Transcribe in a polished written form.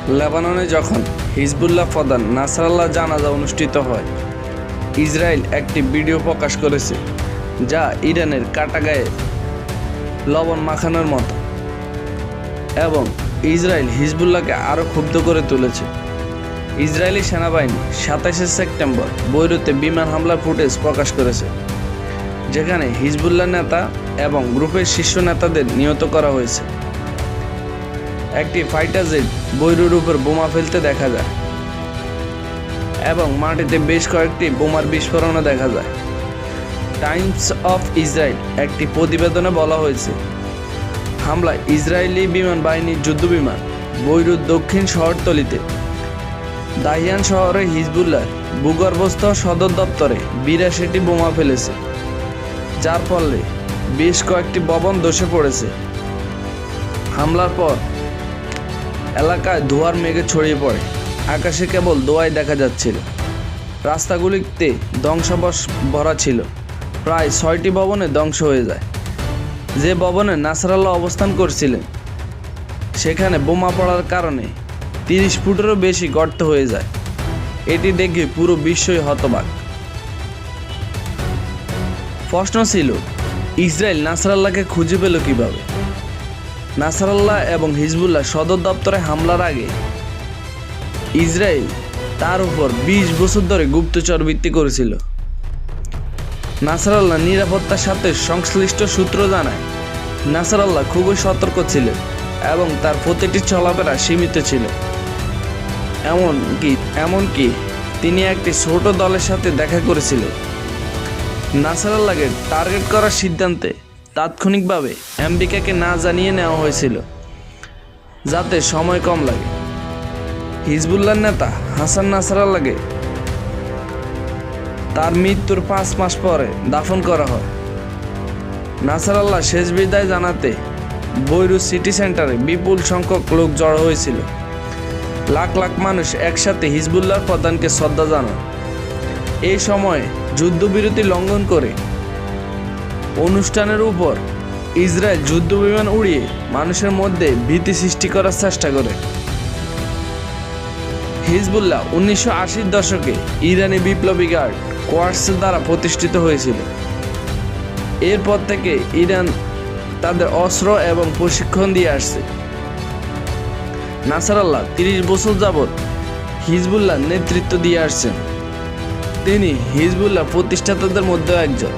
লেবাননে যখন হিজবুল্লাহ প্রধান নাসরাল্লাহ জানাজা অনুষ্ঠিত হয়, ইসরায়েল একটি ভিডিও প্রকাশ করেছে যা ইরানের কাটা গায়ে লবণ মাখানোর মতো, এবং ইসরায়েল হিজবুল্লাহকে আরও ক্ষুব্ধ করে তুলেছে। ইসরায়েলি সেনাবাহিনী 27 সেপ্টেম্বর বৈরুতে বিমান হামলার ফুটেজ প্রকাশ করেছে, যেখানে হিজবুল্লাহ নেতা এবং গ্রুপের শীর্ষ নেতাদের নিহত করা হয়েছে। একটি ফাইটার জেট বৈরুর উপর বোমা ফেলতে দেখা যায় এবং মাটিতে বেশ কয়েকটি বোমার বিস্ফোরণও দেখা যায়। টাইমস অফ ইসরায়েল একটি প্রতিবেদনে বলা হয়েছে, হামলায় ইসরায়েলি বিমান বাহিনীর যুদ্ধবিমান বৈরুত দক্ষিণ শহরতলিতে দাহিয়ান শহরে হিজবুল্লাহর ভূগর্ভস্থ সদর দপ্তরে 82টি বোমা ফেলেছে, যার ফলে বেশ কয়েকটি ভবন ধসে পড়েছে। হামলার পর এলাকায় ধোঁয়ার মেঘে ছড়িয়ে পড়ে, আকাশে কেবল ধোঁয়াই দেখা যাচ্ছিল। রাস্তাগুলিতে ধ্বংসাবশ ভরা ছিল, প্রায় 6টি ভবনে ধ্বংস হয়ে যায়। যে ভবনে নাসরাল্লাহ অবস্থান করছিলেন সেখানে বোমা পড়ার কারণে 30 ফুটেরও বেশি গর্ত হয়ে যায়। এটি দেখে পুরো বিশ্বই হতবাক। প্রশ্ন ছিল, ইসরায়েল নাসরাল্লাহকে খুঁজে পেল কিভাবে? নাসরাল্লাহ এবং হিজবুল্লাহ সদর দপ্তরে হামলার আগে ইসরায়েল তার উপর 20 বছর ধরে গুপ্তচর ভিত্তি করেছিল। নাসরাল্লাহ নিরাপত্তার সাথে সংশ্লিষ্ট সূত্র জানায়, নাসরাল্লাহ খুবই সতর্ক ছিলেন এবং তার প্রতিটি চলাফেরা সীমিত ছিল। এমনকি তিনি একটি ছোট দলের সাথে দেখা করেছিলেন। নাসরাল্লাহকে টার্গেট করার সিদ্ধান্তে তাৎক্ষণিকভাবে আমেরিকাকে না জানিয়ে নেওয়া হয়েছিল, যাতে সময় কম লাগে। হিজবুল্লাহ নেতা হাসান নাসরাল্লাহকে তার মৃত্যুর 5 মাস পরে দাফন করা হয়। নাসরাল্লাহ শেষ বিদায় জানাতে বৈরুত সিটি সেন্টারে বিপুল সংখ্যক লোক জড়ো হয়েছিল। লাখ লাখ মানুষ একসাথে হিজবুল্লাহর প্রধানকে শ্রদ্ধা জানান। এই সময়ে যুদ্ধবিরতি লঙ্ঘন করে অনুষ্ঠানের উপর ইসরায়েল যুদ্ধবিমান উড়িয়ে মানুষের মধ্যে ভীতি সৃষ্টি করার চেষ্টা করে। হিজবুল্লাহ 1980-র দশকে ইরানি বিপ্লবী গার্ড কোয়ার্টস দ্বারা প্রতিষ্ঠিত হয়েছিল। এরপর থেকে ইরান তাদের অস্ত্র এবং প্রশিক্ষণ দিয়ে আসছে। নাসরাল্লাহ 30 বছর যাবৎ হিজবুল্লাহ নেতৃত্ব দিয়ে আসছেন। তিনি হিজবুল্লাহ প্রতিষ্ঠাতাদের মধ্যে একজন।